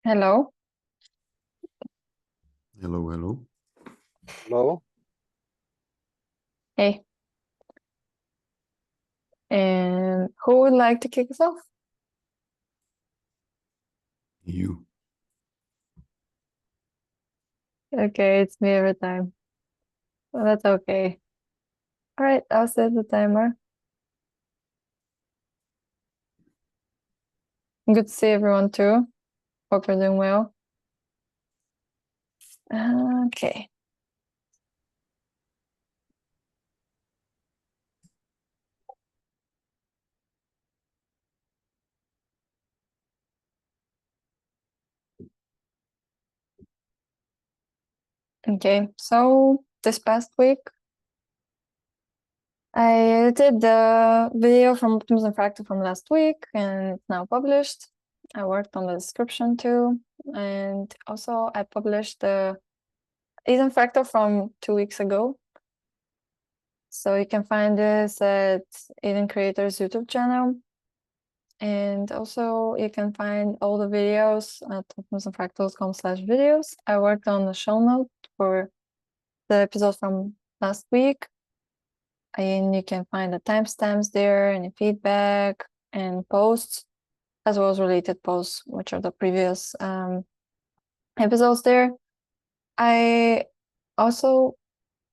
Hello. Hello, hello. Hello. Hey. And who would like to kick us off? You. Okay, it's me every time. Well, that's okay. All right, I'll set the timer. Good to see everyone too. Hope you're doing well. Okay. Okay, so this past week, I edited the video from Optimism Fractal from last week and it's now published. I worked on the description too. And also I published the Eden Fractal from 2 weeks ago. So you can find this at Eden Creators YouTube channel. And also you can find all the videos at optimismfractals.com/videos. I worked on the show note for the episode from last week. And you can find the timestamps there, any feedback and posts, as well as related posts, which are the previous episodes there. I also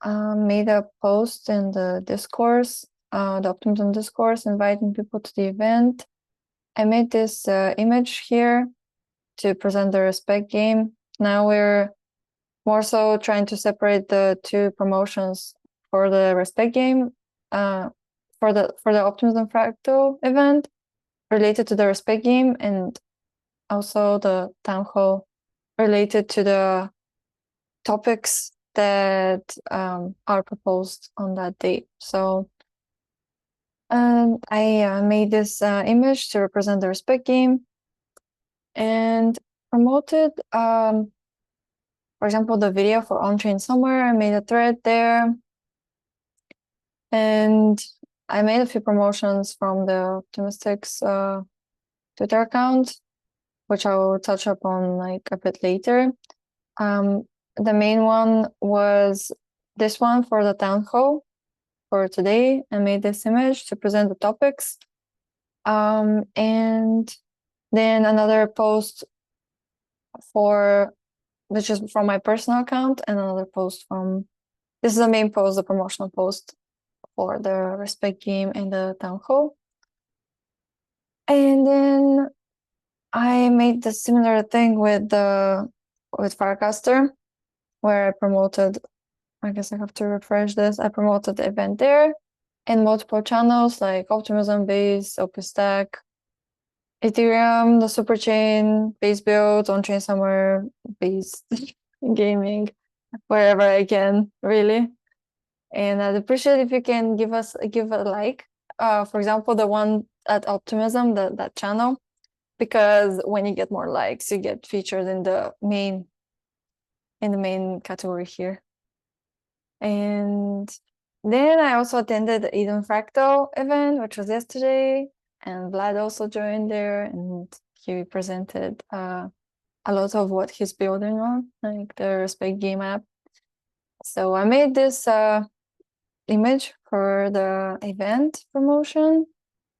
made a post in the discourse, the Optimism discourse, inviting people to the event. I made this image here to present the respect game. Now we're more so trying to separate the two promotions for the respect game, for the Optimism Fractal event related to the respect game, and also the town hall related to the topics that are proposed on that date. So I made this image to represent the respect game and promoted, for example, the video for On Train Somewhere. I made a thread there. And I made a few promotions from the Optimistics Twitter account, which I will touch upon like a bit later. The main one was this one for the town hall for today. I made this image to present the topics. And then another post which is from my personal account, and another post this is the main post, the promotional post for the respect game and the town hall. And then I made the similar thing with Firecaster, where I promoted, I guess I have to refresh this. I promoted the event there in multiple channels like Optimism, Base, OpenStack, Ethereum, the Superchain, Base Build, On Chain Somewhere, Base Gaming, wherever I can, really. And I'd appreciate if you can give a like. For example, the one at Optimism, that channel, because when you get more likes, you get featured in the main category here. And then I also attended the Eden Fractal event, which was yesterday, and Vlad also joined there, and he presented a lot of what he's building on, like the Respect game app. So I made this image for the event promotion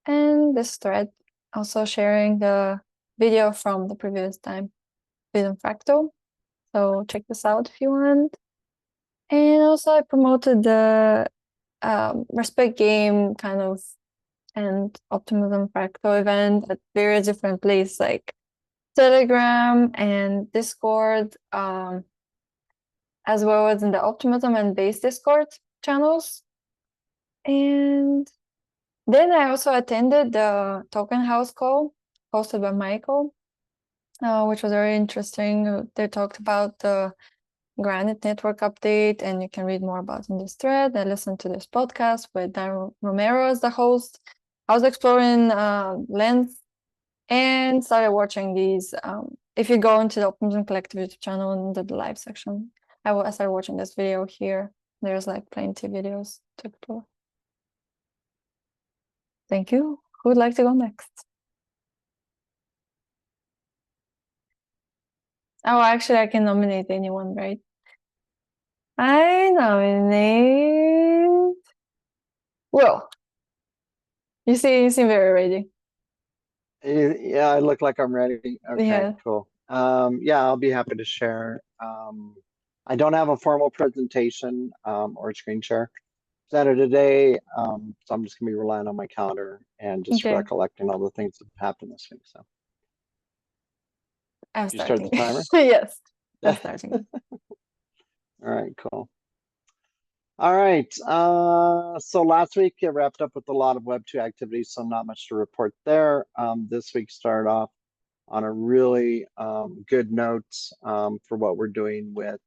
and this thread, also sharing the video from the previous time with Fractal. So check this out if you want. And also I promoted the respect game kind of and Optimism Fractal event at various different places like Telegram and Discord, as well as in the Optimism and Base Discord channels. And then I also attended the Token House call hosted by Michael, which was very interesting. They talked about the Granite Network update, and you can read more about in this thread. I listened to this podcast with Dan Romero as the host. I was exploring Lens and started watching these. If you go into the Optimism Collective YouTube channel and the live section, I started watching this video here. There's like plenty of videos to explore. Thank you. Who would like to go next? Oh, actually, I can nominate anyone, right? I nominate Will. You seem very ready. Yeah, I look like I'm ready. Okay, Yeah. cool. Yeah, I'll be happy to share. I don't have a formal presentation or screen share presented today, so I'm just gonna be relying on my calendar and just Okay. recollecting all the things that happened this week. So I'm you start the starting. timer? Yes, I'm All starting. right, cool. All right. So last week it wrapped up with a lot of Web2 activities, so not much to report there. This week started off on a really good note for what we're doing with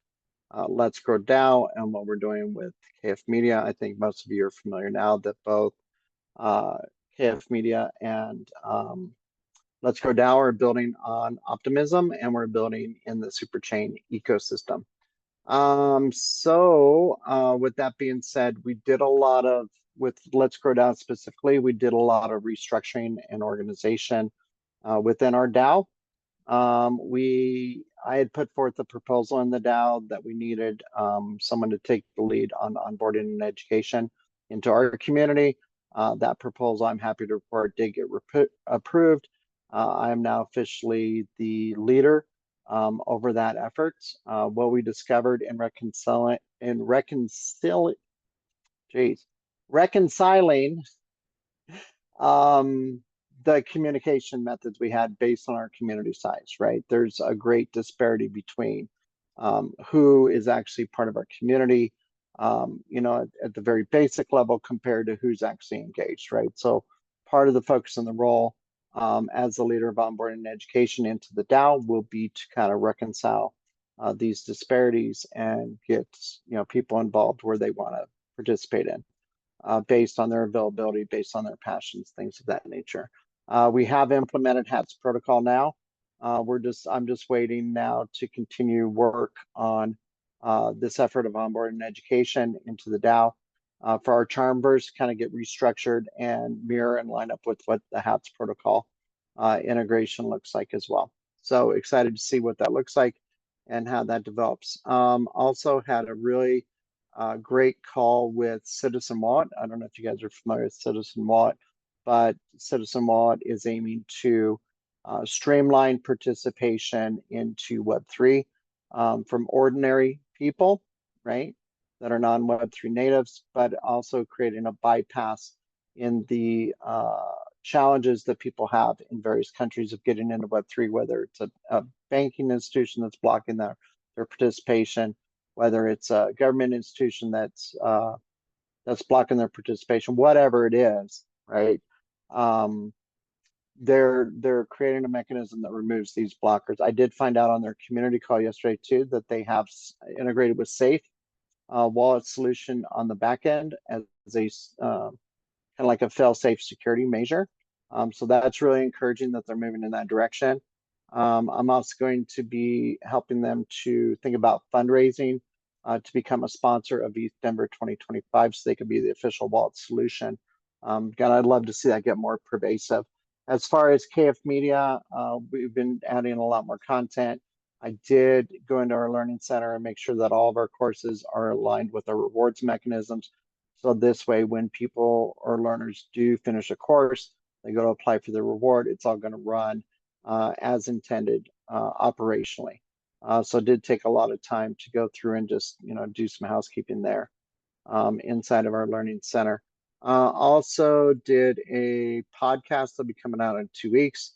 Let's Grow DAO and what we're doing with KF Media. I think most of you are familiar now that both KF Media and Let's Grow DAO are building on Optimism, and we're building in the Superchain ecosystem. With that being said, we did a lot of, with Let's Grow DAO specifically, we did a lot of restructuring and organization within our DAO. I had put forth a proposal in the DAO that we needed someone to take the lead on onboarding and education into our community. That proposal, I'm happy to report, did get approved. I am now officially the leader over that effort. What we discovered in reconciling the communication methods we had based on our community size, right? There's a great disparity between who is actually part of our community, at the very basic level compared to who's actually engaged, right? So part of the focus and the role as the leader of onboarding and education into the DAO will be to kind of reconcile these disparities and get people involved where they want to participate in. Based on their availability, based on their passions, things of that nature. We have implemented HATS protocol now. I'm just waiting now to continue work on this effort of onboarding and education into the DAO for our Charmverse to kind of get restructured and mirror and line up with what the HATS protocol integration looks like as well. So excited to see what that looks like and how that develops. Also had a really great call with Citizen Wallet. I don't know if you guys are familiar with Citizen Wallet, but Citizen Wallet is aiming to streamline participation into Web3 from ordinary people, right, that are non-Web3 natives, but also creating a bypass in the challenges that people have in various countries of getting into Web3, whether it's a banking institution that's blocking their participation, whether it's a government institution that's blocking their participation, whatever it is, right? They're creating a mechanism that removes these blockers. I did find out on their community call yesterday too that they have integrated with Safe wallet solution on the back end as a kind of like a fail-safe security measure. So that's really encouraging that they're moving in that direction. I'm also going to be helping them to think about fundraising to become a sponsor of ETH Denver 2025 so they can be the official wallet solution. God, I'd love to see that get more pervasive. As far as KF Media, we've been adding a lot more content. I did go into our learning center and make sure that all of our courses are aligned with our rewards mechanisms. So this way, when people or learners do finish a course, they go to apply for the reward, it's all going to run as intended operationally. So it did take a lot of time to go through and just do some housekeeping there inside of our learning center. Also did a podcast that'll be coming out in 2 weeks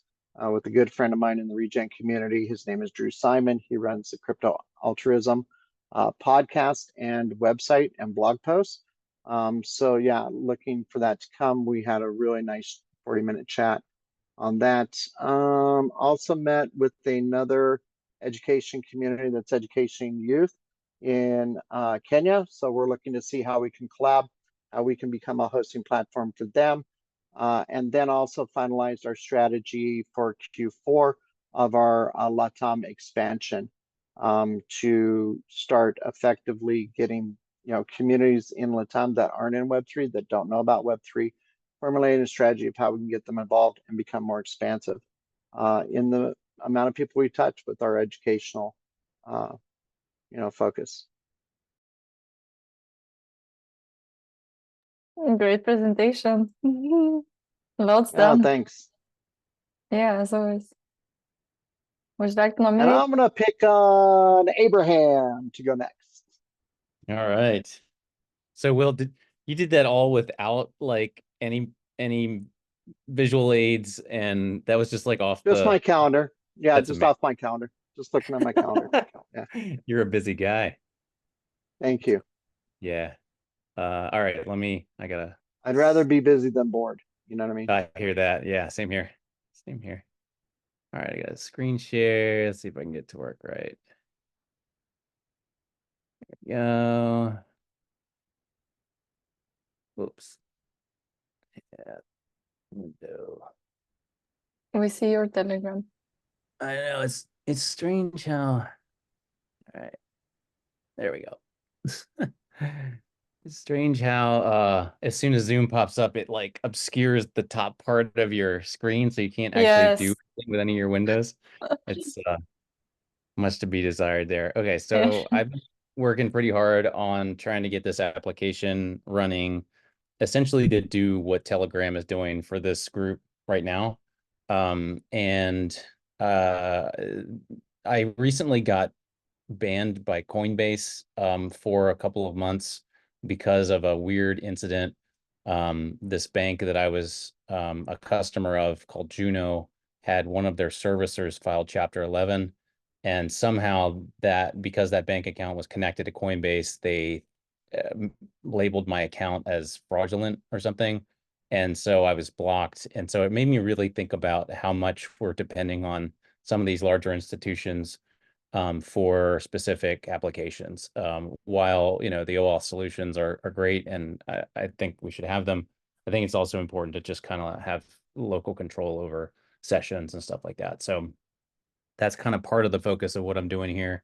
with a good friend of mine in the Regen community. His name is Drew Simon. He runs the Crypto Altruism podcast and website and blog posts. So yeah, looking for that to come. We had a really nice 40-minute chat on that. Also met with another education community that's educating youth in Kenya. So we're looking to see how we can collab, how we can become a hosting platform for them. And then also finalized our strategy for Q4 of our LATAM expansion to start effectively getting communities in LATAM that aren't in Web3, that don't know about Web3, formulating a strategy of how we can get them involved and become more expansive in the amount of people we touch with our educational, focus. Great presentation. Lots Oh, done. thanks. Yeah, as always. Would you like to And nominate? I'm gonna pick on Abraham to go next. All right. So Will, you did that all without like any visual aids, and that was just like off Just my the. calendar. Yeah, That's just amazing. off my calendar. Just looking at my calendar. Yeah. You're a busy guy. Thank you. Yeah. All right. I gotta. I'd rather be busy than bored. You know what I mean? I hear that. Yeah. Same here. Same here. All right. I got a screen share. Let's see if I can get to work right. There we go. Whoops. Yeah. Window. We see your Telegram. I know it's strange how. All right. There we go. It's strange how as soon as Zoom pops up, it like obscures the top part of your screen, so you can't actually do Yes. anything with any of your windows. It's much to be desired there. Okay, Yeah. so I've been working pretty hard on trying to get this application running, essentially to do what Telegram is doing for this group right now. And I recently got banned by Coinbase for a couple of months because of a weird incident. This bank that I was a customer of called Juno had one of their servicers filed Chapter 11. And somehow because that bank account was connected to Coinbase, they labeled my account as fraudulent or something. And so I was blocked. And so it made me really think about how much we're depending on some of these larger institutions for specific applications. While the OAuth solutions are great, and I think we should have them, I think it's also important to just kind of have local control over sessions and stuff like that. So that's kind of part of the focus of what I'm doing here.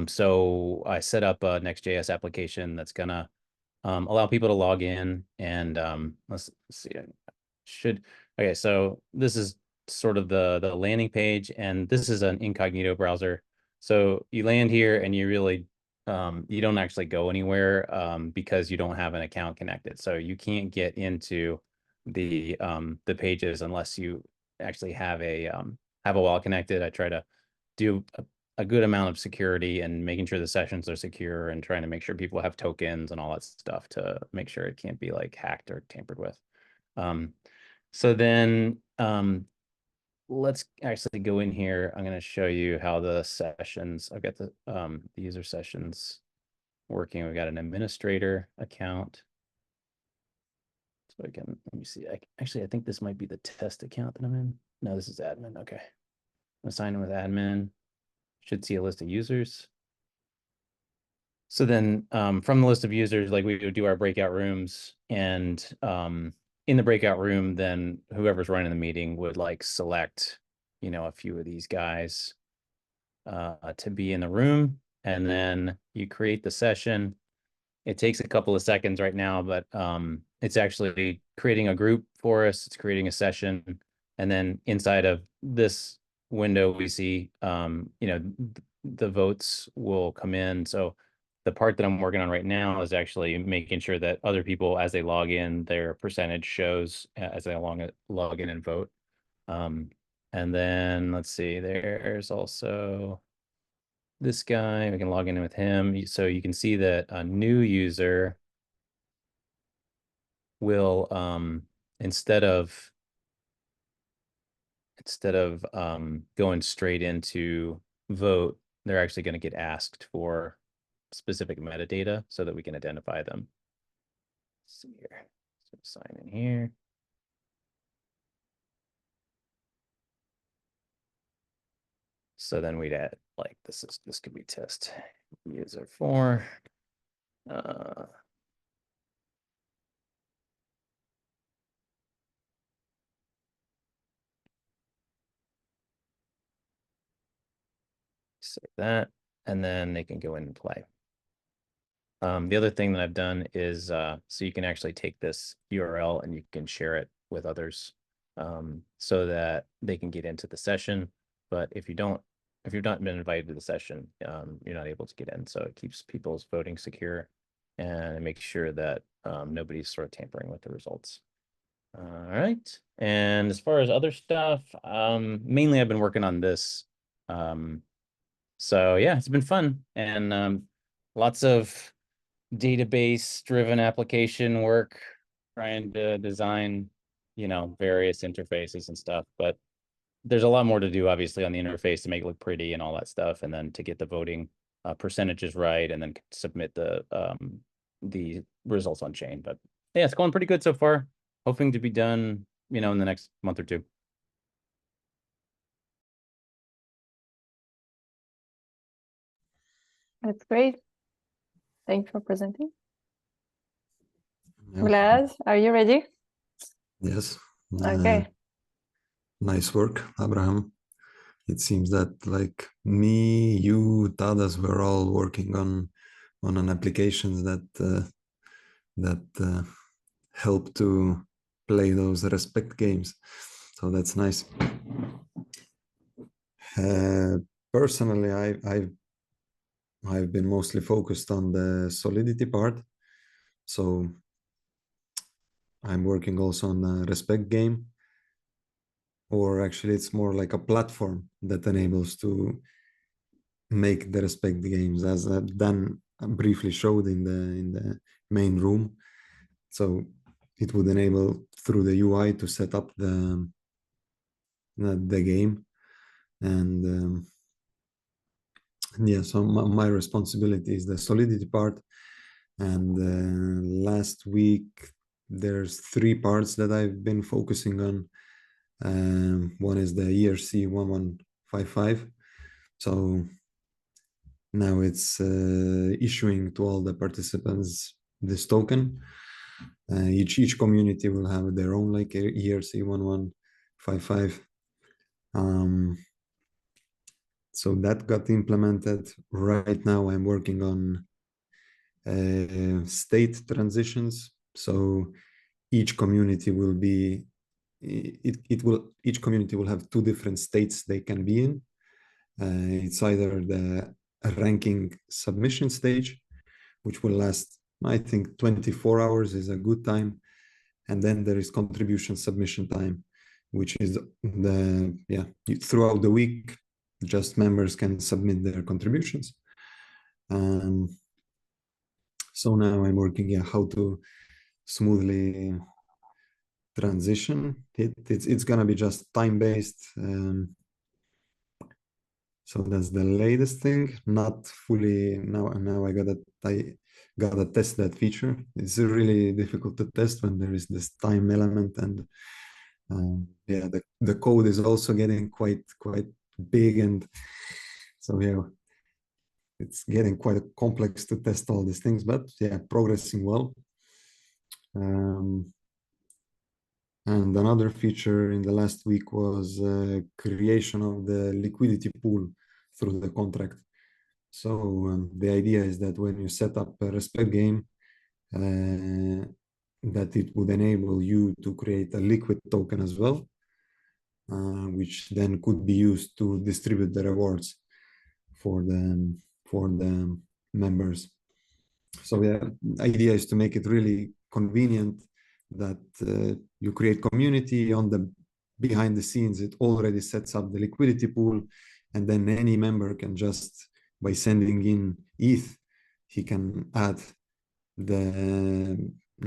So I set up a Next.js application that's gonna allow people to log in, and let's see. Okay, so this is sort of the landing page, and this is an incognito browser. So you land here and you don't actually go anywhere because you don't have an account connected. So you can't get into the pages unless you actually have a wallet connected. I try to do a good amount of security and making sure the sessions are secure and trying to make sure people have tokens and all that stuff to make sure it can't be like hacked or tampered with. So then let's actually go in here. I'm going to show you how the sessions, I've got the user sessions working. We've got an administrator account. So let me see. Actually, I think this might be the test account that I'm in. No, this is admin. Okay. I'm going to sign in with admin. Should see a list of users. So then from the list of users, like we would do our breakout rooms, and in the breakout room, then whoever's running the meeting would like select, a few of these guys to be in the room, and then you create the session. It takes a couple of seconds right now, but it's actually creating a group for us. It's creating a session. And then inside of this window, we see, the votes will come in. So the part that I'm working on right now is actually making sure that other people, as they log in, their percentage shows as they log in and vote. And then let's see, there's also this guy. We can log in with him. So you can see that a new user will instead of going straight into vote, they're actually going to get asked for specific metadata so that we can identify them. Let's see here. So sign in here. So then we'd add like this could be test user 4. Save that, and then they can go in and play. The other thing that I've done is so you can actually take this URL and you can share it with others so that they can get into the session. but if you've not been invited to the session, you're not able to get in. So it keeps people's voting secure and it makes sure that nobody's sort of tampering with the results. All right. And as far as other stuff, mainly I've been working on this. So yeah, it's been fun and lots of database driven application work, trying to design, various interfaces and stuff. But there's a lot more to do, obviously, on the interface to make it look pretty and all that stuff, and then to get the voting percentages right, and then submit the results on chain. But yeah, it's going pretty good so far. Hoping to be done, in the next month or two. That's great. Thanks for presenting. Yeah. Vlad, are you ready? Yes. Okay. Nice work, Abraham. It seems that like me, you, Tadas, we're all working on an applications that help to play those respect games. So that's nice. Personally, I've been mostly focused on the solidity part. So I'm working also on a respect game, or actually it's more like a platform that enables to make the respect games, as Dan briefly showed in the main room. So it would enable through the UI to set up the game, and yeah, so my responsibility is the solidity part. And last week there's 3 parts that I've been focusing on. One is the ERC 1155. So now it's issuing to all the participants this token. Each community will have their own like ERC 1155. So that got implemented. Right now I'm working on state transitions. So each community will be each community will have 2 different states they can be in. It's either the ranking submission stage, which will last, I think 24 hours is a good time, and then there is contribution submission time, which is throughout the week just members can submit their contributions. So now I'm working how to smoothly transition. It's gonna be just time-based. So that's the latest thing. Not fully now. I gotta test that feature. It's really difficult to test when there is this time element, and the code is also getting quite big, and so it's getting quite complex to test all these things. But yeah, progressing well. And another feature in the last week was creation of the liquidity pool through the contract. So the idea is that when you set up a respect game, that it would enable you to create a liquid token as well, which then could be used to distribute the rewards for the members. So the idea is to make it really convenient, that you create community on the behind the scenes. It already sets up the liquidity pool, and then any member can just, by sending in ETH, he can add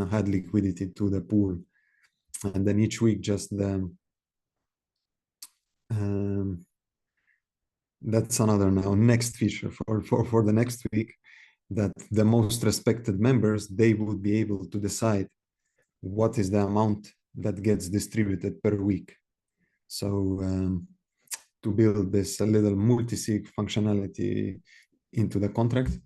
liquidity to the pool, and then each week just that's another next feature for the next week, that the most respected members, they would be able to decide what is the amount that gets distributed per week. So to build this a little multi-sig functionality into the contract,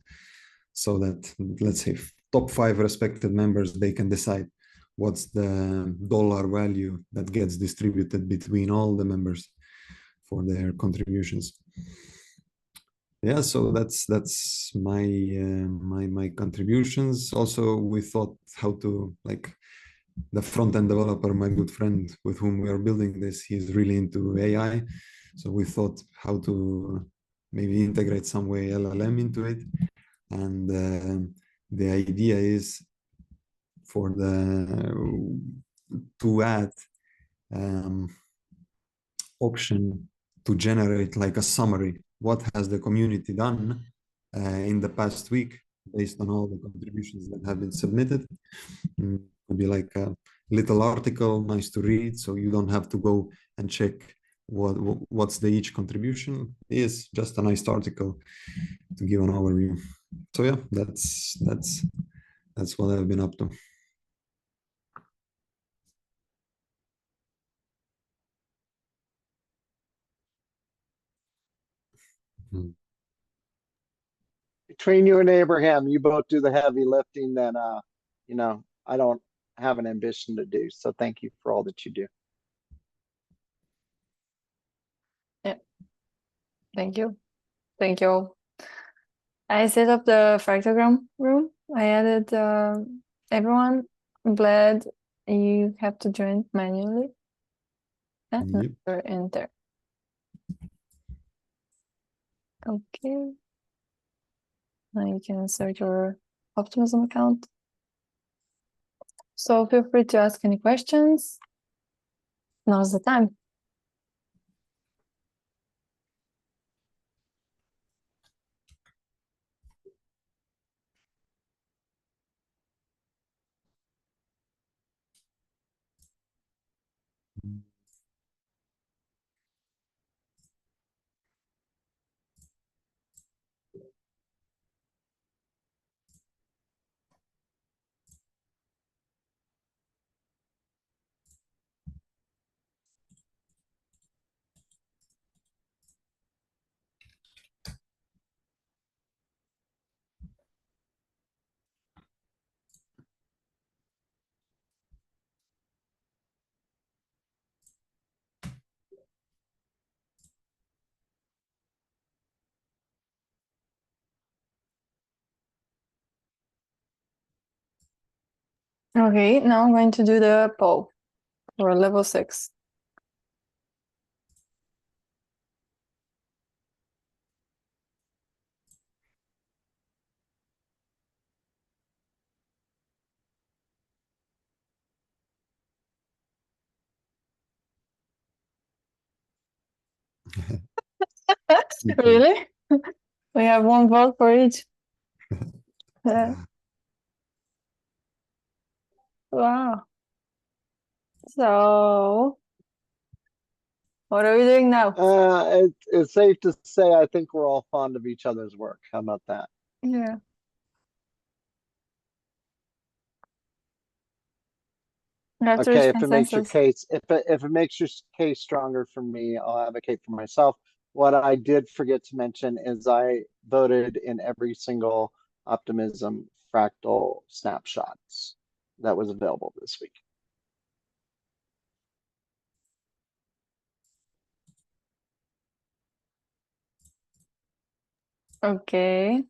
so that, let's say, top 5 respected members, they can decide what's the dollar value that gets distributed between all the members for their contributions. Yeah, so that's my my contributions. Also, we thought how to, like, the front-end developer, my good friend with whom we are building this, he's really into AI. So we thought how to maybe integrate some way LLM into it. And the idea is for to add option to generate like a summary. What has the community done in the past week based on all the contributions that have been submitted? Could be like a little article, nice to read, so you don't have to go and check what's the each contribution is. Just a nice article to give an overview. So yeah, that's what I've been up to. Hmm. Between you and Abraham, you both do the heavy lifting that you know, I don't have an ambition to do. So thank you for all that you do. Thank you. Thank you all. I set up the fractogram room. I added everyone. Vlad, you have to join manually. Yep. Enter. Okay. Now you can search your Optimism account. So feel free to ask any questions. Now's the time. Okay, now I'm going to do the poll for level 6. Really? We have one vote for each. Wow. So, what are we doing now? It's safe to say I think we're all fond of each other's work. How about that? Yeah. We have to reach Okay, if it makes your consensus. case, if it makes your case stronger for me, I'll advocate for myself. What I did forget to mention is I voted in every single Optimism fractal snapshots that was available this week. Okay.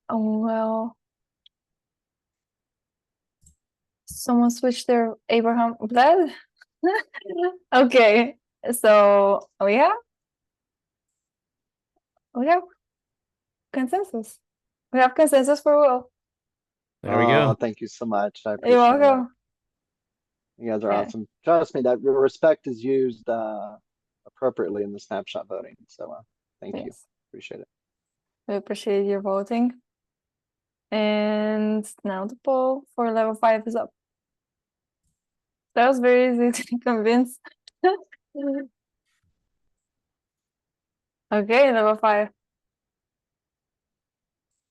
Well, someone switched their Abraham Vlad. Okay, so we have consensus. We have consensus for Will. There we go. Thank you so much. I You're appreciate it. welcome. You guys are Yeah. awesome. Trust me, that respect is used appropriately in the snapshot voting. So thank you. Yes. Appreciate it. We appreciate your voting. And now the poll for level 5 is up. That was very easy to convince. Okay, level 5.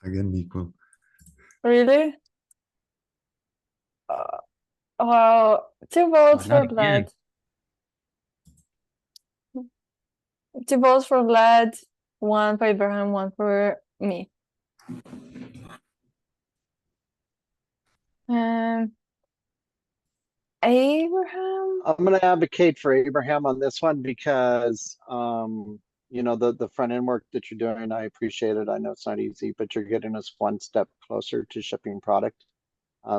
Again, equal. Really? Well, 2 votes Not for again. Vlad. 2 votes for Vlad, 1 for Abraham, 1 for me. Abraham? I'm going to advocate for Abraham on this one because, you know, the front end work that you're doing, I appreciate it. I know it's not easy, but you're getting us one step closer to shipping product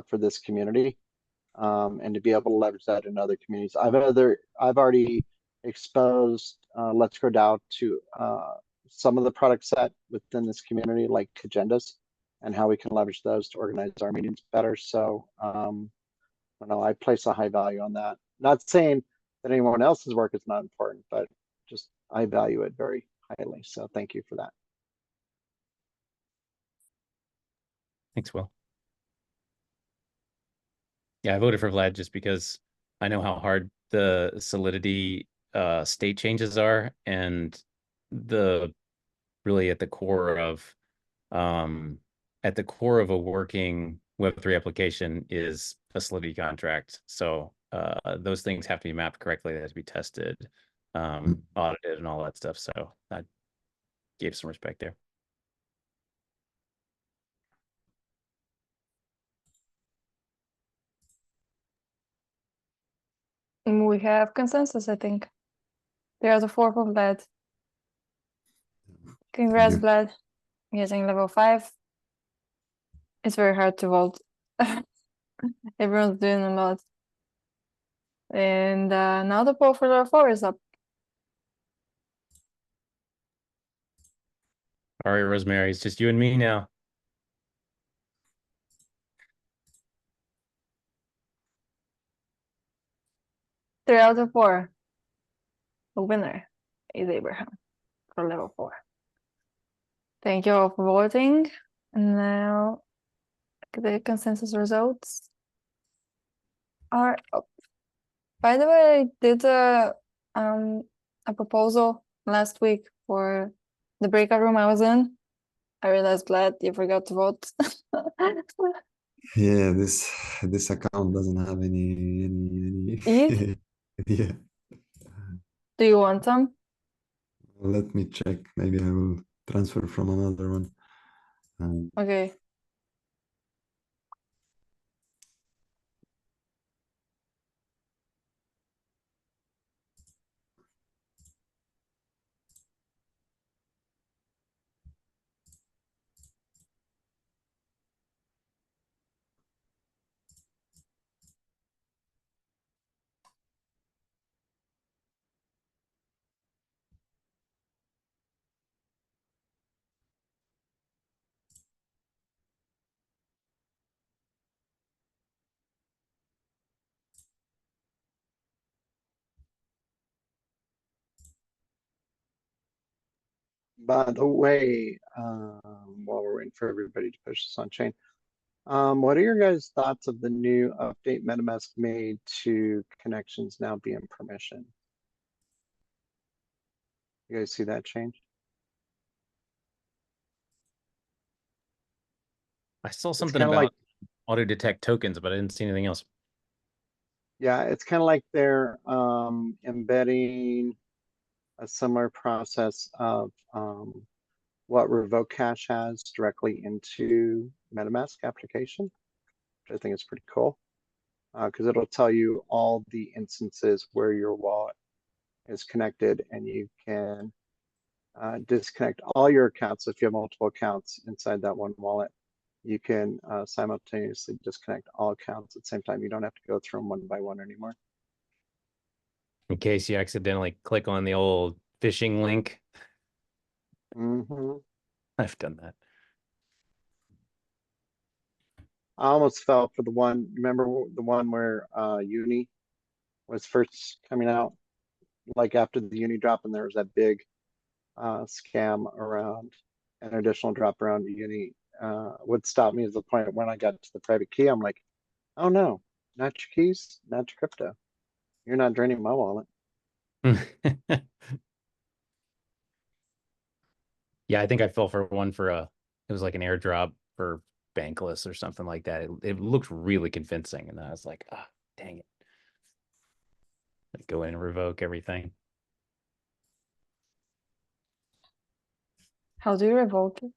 for this community, and to be able to leverage that in other communities. I've already exposed Let's Grow DAO to some of the product set within this community, like agendas, and how we can leverage those to organize our meetings better. So I don't know, I place a high value on that. Not saying that anyone else's work is not important, but just I value it very highly. So thank you for that. Thanks, Will. Yeah, I voted for Vlad just because I know how hard the Solidity state changes are, and the really at the core of a working Web3 application is a Solidity contract. So those things have to be mapped correctly, they have to be tested, audited, and all that stuff. So I gave some respect there. We have consensus, I think. There's a 4 for Vlad. Congrats, you. Vlad. Getting level 5. It's very hard to vote. Everyone's doing a lot. And now the poll for level 4 is up. All right, Rosemary, it's just you and me now. Three out of 4. The winner is Abraham for level 4. Thank you all for voting. And now the consensus results are up. By the way, I did a proposal last week for the breakout room I was in. I realized, Vlad, you forgot to vote. Yeah, this account doesn't have any ETH? yeah. Do you want some? Let me check. Maybe I will transfer from another one. Okay. By the way, while we're waiting for everybody to push this on chain, what are your guys' thoughts of the new update MetaMask made to connections now being permission? You guys see that change? I saw something kinda about like- auto detect tokens, but I didn't see anything else. Yeah, it's kind of like they're embedding a similar process of what Revoke Cache has directly into MetaMask application, which I think is pretty cool because it'll tell you all the instances where your wallet is connected, and you can disconnect all your accounts. If you have multiple accounts inside that one wallet, you can simultaneously disconnect all accounts at the same time. You don't have to go through them one by one anymore. In case you accidentally click on the old phishing link. Mm-hmm. I've done that. I almost fell for the one, remember the one where Uni was first coming out, like after the Uni drop, and there was that big scam around an additional drop around Uni. What stopped me is the point when I got to the private key, I'm like, oh no, not your keys, not your crypto. You're not draining my wallet. Yeah, I think I fell for one for it was like an airdrop for Bankless or something like that. It looked really convincing, and I was like, ah, dang it. Like, go in and revoke everything. How do you revoke it?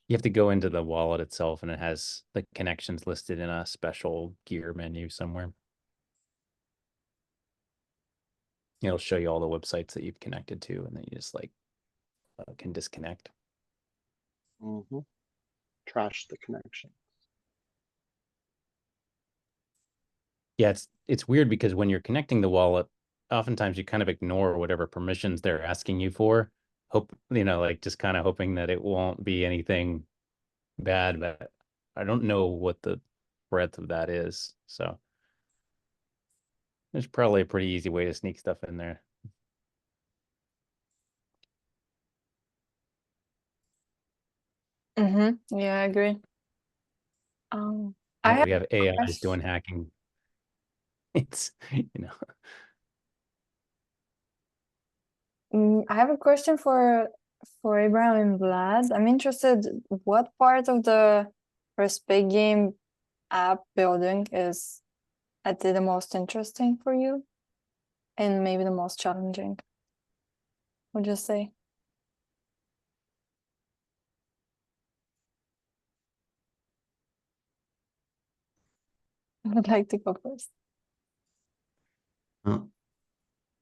You have to go into the wallet itself, and it has the connections listed in a special gear menu somewhere. It'll show you all the websites that you've connected to, and then you just like can disconnect. Mm-hmm. Trash the connection. Yeah, it's weird because when you're connecting the wallet, oftentimes you kind of ignore whatever permissions they're asking you for. Hope, like just kind of hoping that it won't be anything bad, but I don't know what the breadth of that is. So there's probably a pretty easy way to sneak stuff in there. Yeah, I agree. I Now have we have a AIs question. doing hacking. It's, I have a question for Abraham and Vlad. I'm interested, what part of the respect game app building is, I'd say, the most interesting for you, and maybe the most challenging? Would you say? I would like to go first. Uh, I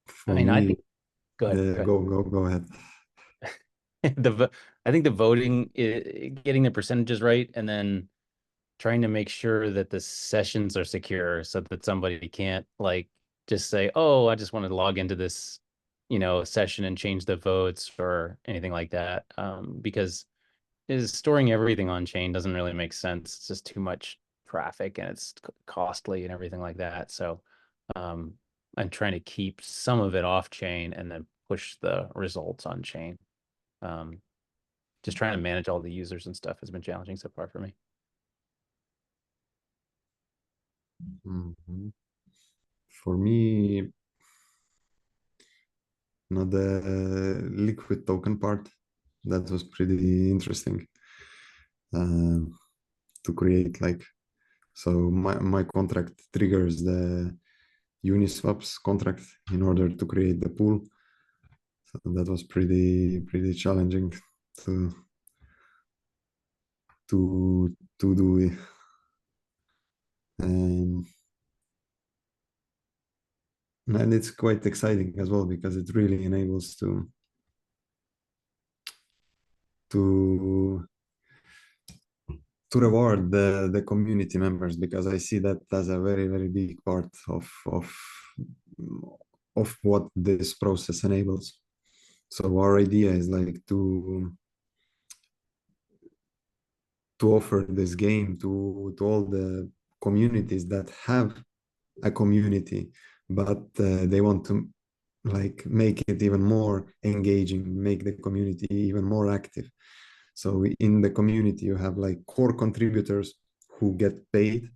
for mean, I me, think, go ahead. go ahead. I think the voting, getting the percentages right, and then trying to make sure that the sessions are secure so that somebody can't like just say, "Oh, I just want to log into this, session and change the votes," or anything like that. Because is storing everything on chain doesn't really make sense. It's just too much traffic and it's costly and everything like that. So, um, I'm trying to keep some of it off chain and then push the results on chain. Um, just trying to manage all the users and stuff has been challenging so far for me. Mhm. For me, the liquid token part, that was pretty interesting uh, to create. Like, so my contract triggers the Uniswap's contract in order to create the pool. So that was pretty challenging to to do. Um, and it's quite exciting as well because it really enables to reward the community members, because I see that as a very big part of what this process enables. So our idea is like to offer this game to all the communities that have a community, but they want to like make it even more engaging, make the community even more active. So in the community, you have like core contributors who get paid,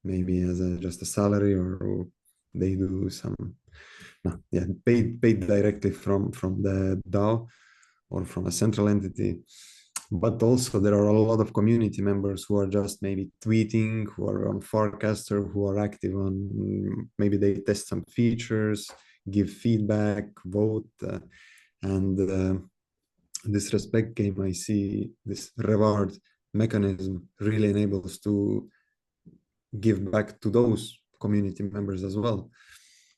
maybe as just a salary, or they do some, no, yeah, paid directly from the DAO or from a central entity. But also there are a lot of community members who are just maybe tweeting, who are on Forecaster, who are active on, maybe they test some features, give feedback, vote, and this respect game, I see this reward mechanism really enables to give back to those community members as well,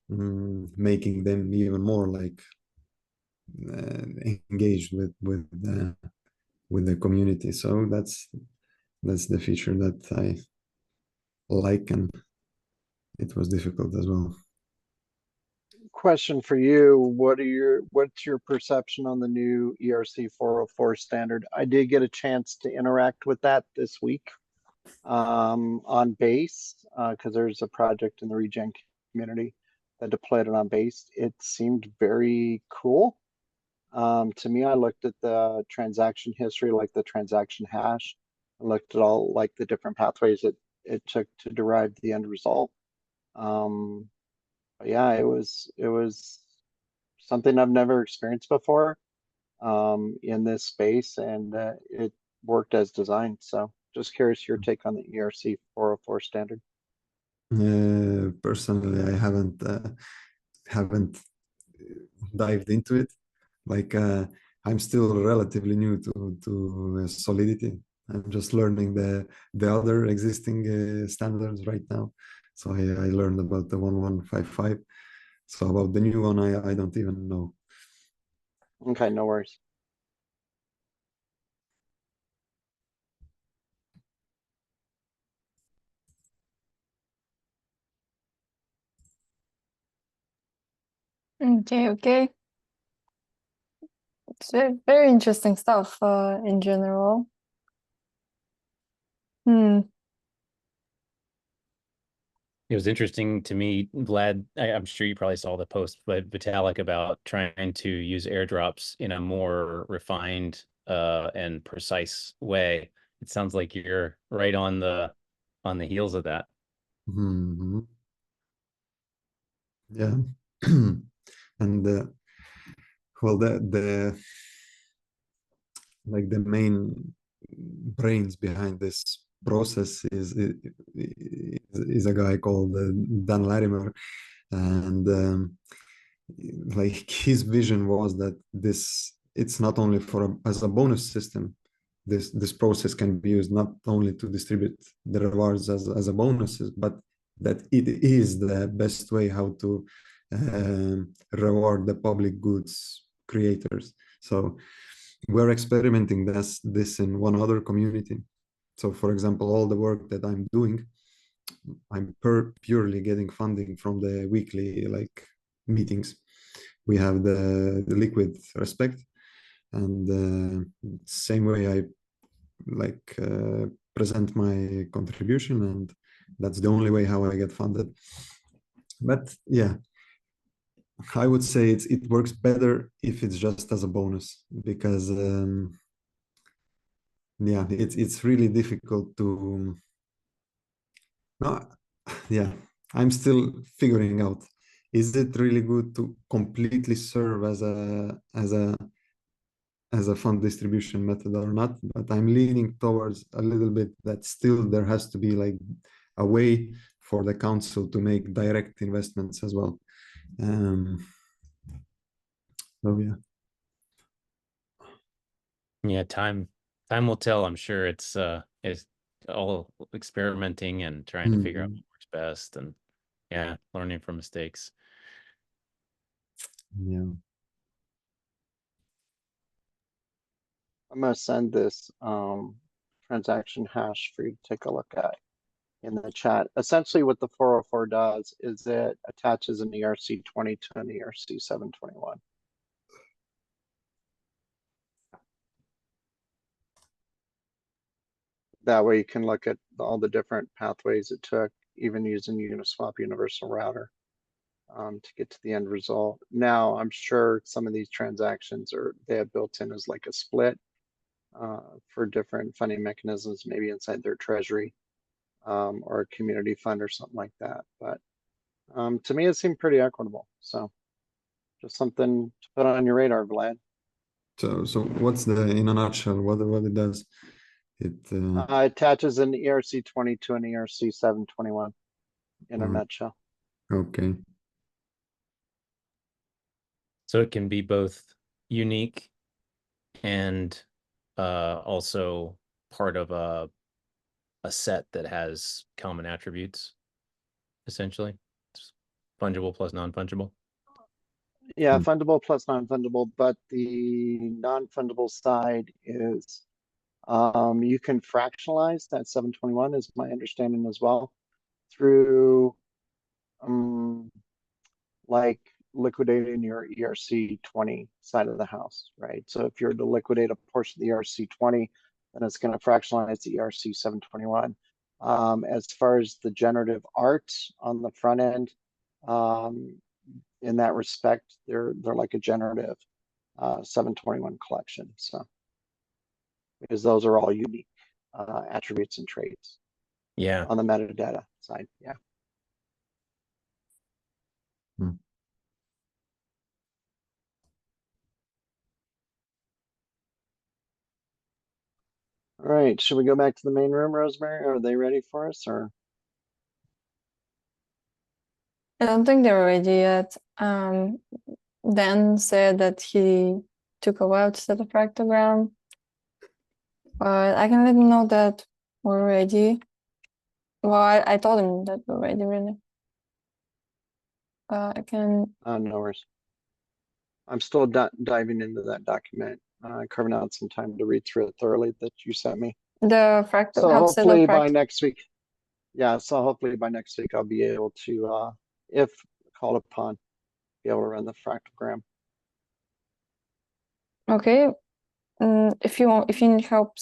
making them even more like engaged with the community. So that's the feature that I like, and it was difficult as well. Question for you: what's your perception on the new ERC 404 standard? I did get a chance to interact with that this week on Base, because there's a project in the regen community that deployed it on Base. It seemed very cool. To me, I looked at the transaction history, like the transaction hash. I looked at all like the different pathways it took to derive the end result. But yeah, it was something I've never experienced before in this space, and it worked as designed. So just curious your take on the ERC 404 standard. Personally, I haven't dived into it. Like, I'm still relatively new to Solidity. I'm just learning the other existing standards right now. So I learned about the 1155. So about the new one, I don't even know. Okay, no worries. Okay. It's very interesting stuff in general. It was interesting to me, Vlad. I'm sure you probably saw the post, but Vitalik about trying to use airdrops in a more refined and precise way. It sounds like you're right on the heels of that. Mhm. Yeah. And well, the like the main brains behind this process is a guy called Dan Larimer, and like his vision was that it's not only as a bonus system. This process can be used not only to distribute the rewards as a bonuses, but that it is the best way how to reward the public goods creators. So we're experimenting this in one other community. So for example, all the work that I'm doing, I'm purely getting funding from the weekly meetings. We have the liquid respect, and same way I present my contribution, and that's the only way how I get funded. But yeah, I would say it works better if it's just as a bonus, because yeah, it's really difficult to no, yeah, I'm still figuring out, is it really good to completely serve as a fund distribution method or not? But I'm leaning towards a little bit that still there has to be like a way for the council to make direct investments as well. So yeah. Yeah, time will tell. I'm sure it's all experimenting and trying to figure out what works best, and yeah, learning from mistakes. Yeah. I'm going to send this transaction hash for you to take a look at in the chat. Essentially what the 404 does is it attaches an ERC20 to an ERC721. That way you can look at all the different pathways it took, even using Uniswap Universal Router to get to the end result. Now, I'm sure some of these transactions they have built in as like a split for different funding mechanisms, maybe inside their treasury or a community fund or something like that. But to me, it seemed pretty equitable. So just something to put on your radar, Vlad. So what's in a nutshell, what it does? It attaches an ERC20 to an ERC721 in a nutshell. Okay. So it can be both unique and also part of a set that has common attributes, essentially. It's fungible plus non-fungible. Yeah, fungible plus non-fungible, but the non-fungible side is you can fractionalize that 721 is my understanding as well through like liquidating your ERC20 side of the house, right? So if you're to liquidate a portion of the ERC20, then it's going to fractionalize the ERC721. As far as the generative art on the front end, in that respect, they're like a generative 721 collection. So because those are all unique attributes and traits. Yeah. On the metadata side, yeah. All right, should we go back to the main room, Rosemary? Are they ready for us, or? I don't think they're ready yet. Dan said that he took a while to set a fractogram, but I can let him know that we're ready. Well, I told him that we're ready, really. I can. No worries. I'm still diving into that document, carving out some time to read through it thoroughly that you sent me. The fractal. So hopefully by next week, yeah. So hopefully by next week I'll be able to, if called upon, be able to run the fractogram. Okay. If you need help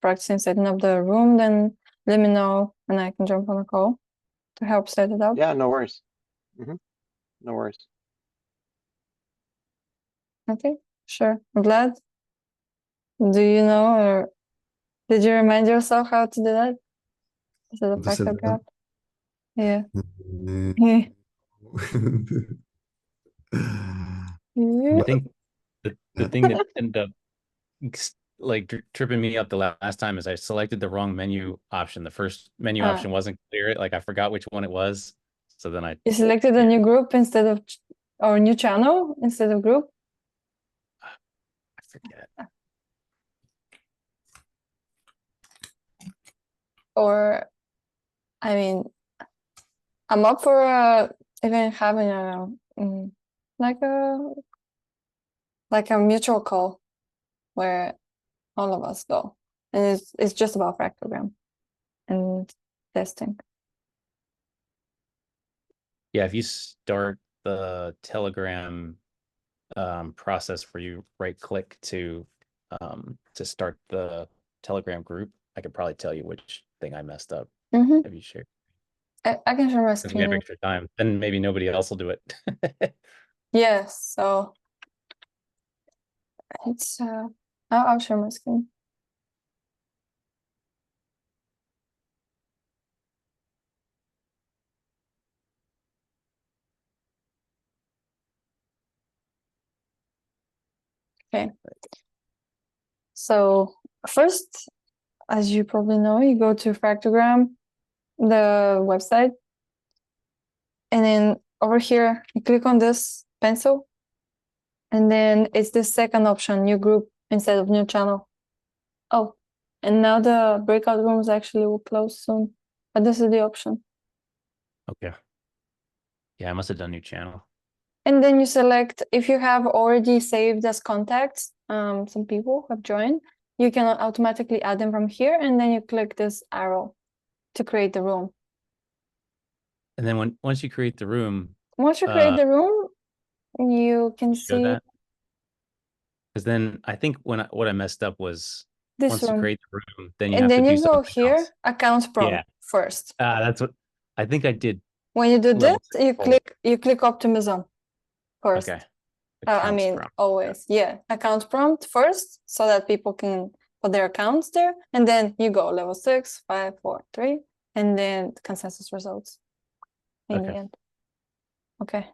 practicing setting up the room, then let me know and I can jump on a call to help set it up. Yeah, no worries. No worries. Okay, sure. I'm glad. Do you know, or did you remind yourself how to do that? Is it a To set fractal it graph? up. Yeah. I think the thing that ended up like tripping me up the last time is I selected the wrong menu option. The first menu option wasn't clear. Like I forgot which one it was. So then You selected a new group instead of, or new channel instead of group? I forget. Or, I mean, I'm up for even having like a mutual call where all of us go, and it's just about fractogram and testing. Yeah, if you start the Telegram process where you right click to start the Telegram group, I could probably tell you which thing I messed up. Have you shared? I can share my Because we have screen. extra time, then maybe nobody else will do it. Yes, so it's I'll share my screen. Okay. So first, as you probably know, you go to Fractogram, the website, and then over here you click on this pencil, and then it's the second option, new group instead of new channel. Oh, and now the breakout rooms actually will close soon, but this is the option. Okay. Yeah, I must have done new channel. And then you select, if you have already saved as contacts, some people have joined, you can automatically add them from here, and then you click this arrow to create the room. And then once you create the room, Once you create the room, you can see that. Because then I think what I messed up was this once room. you create the room, then you And have then to do you go something here, else. account prompt first. That's what I think I did. When you do this, level you click optimism first. Okay. I mean, prompt. always, yeah. Account prompt first, so that people can put their accounts there, and then you go level 6, 5, 4, 3, and then consensus results in the end. Okay.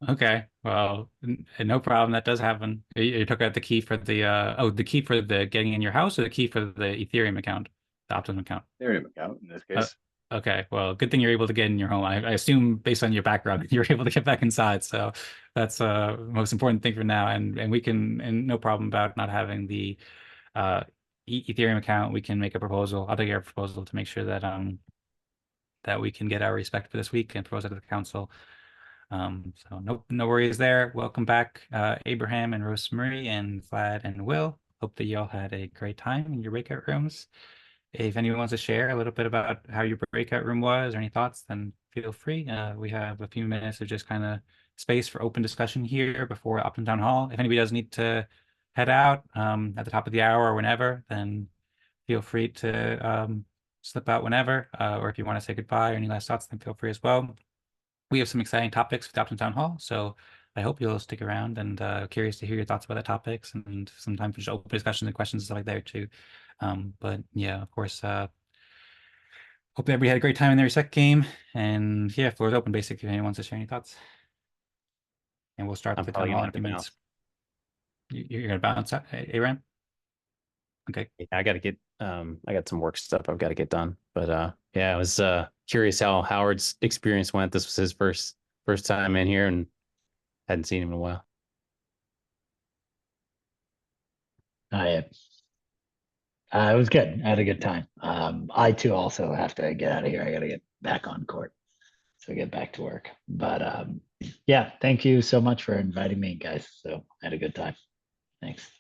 Okay, well, no problem. That does happen. You took out the key for the key for the getting in your house, or the key for the Ethereum account, the Optimum account. Ethereum account in this case. Okay, well, good thing you're able to get in your home. I assume based on your background, you're able to get back inside. So that's the most important thing for now. And we can, and no problem about not having the Ethereum account. We can make a proposal. I'll take your proposal to make sure that that we can get our respect for this week and propose it to the council. So no worries there. Welcome back, Abraham and Rosemarie and Vlad and Will. Hope that you all had a great time in your breakout rooms. If anyone wants to share a little bit about how your breakout room was or any thoughts, then feel free. We have a few minutes of just kind of space for open discussion here before Optimum Town Hall. If anybody does need to head out at the top of the hour or whenever, then feel free to slip out whenever. Or if you want to say goodbye or any last thoughts, then feel free as well. We have some exciting topics with Optimum Town Hall, so I hope you'll stick around, and curious to hear your thoughts about the topics, and sometimes just open discussions and questions and stuff like that too. But yeah, of course, hope everybody had a great time in their second game, and yeah, floor is open basically if anyone wants to share any thoughts. And we'll start the town hall in a few minutes. You're gonna bounce out, Abraham? Okay. Yeah, I gotta get I got some work stuff I've got to get done. But yeah, I was curious how Howard's experience went. This was his first time in here and hadn't seen him in a while. It was good. I had a good time. I too also have to get out of here. I got to get back on court, so get back to work. But yeah, thank you so much for inviting me, guys. So I had a good time. Thanks.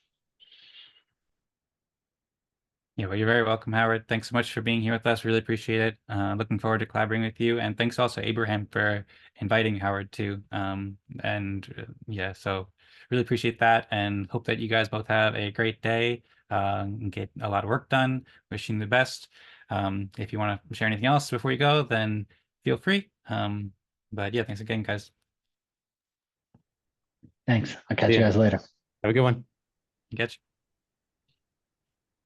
Yeah, well, you're very welcome, Howard. Thanks so much for being here with us. Really appreciate it. Looking forward to collaborating with you. And thanks also, Abraham, for inviting Howard too. Yeah, so really appreciate that and hope that you guys both have a great day and get a lot of work done. Wishing you the best. If you want to share anything else before you go, then feel free. But yeah, thanks again, guys. Thanks. I'll catch See you ya. guys later. Have a good one. Get you.